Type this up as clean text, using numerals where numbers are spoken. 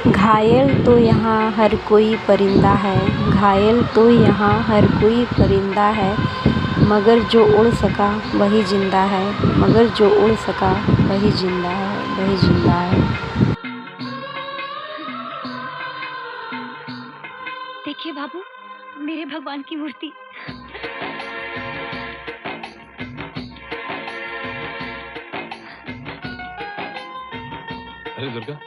घायल तो यहाँ हर कोई परिंदा है, घायल तो यहाँ हर कोई परिंदा है, मगर जो उड़ सका वही जिंदा है, मगर जो उड़ सका वही जिंदा है, वही जिंदा है। देखिए बाबू, मेरे भगवान की मूर्ति। अरे दुर्गा,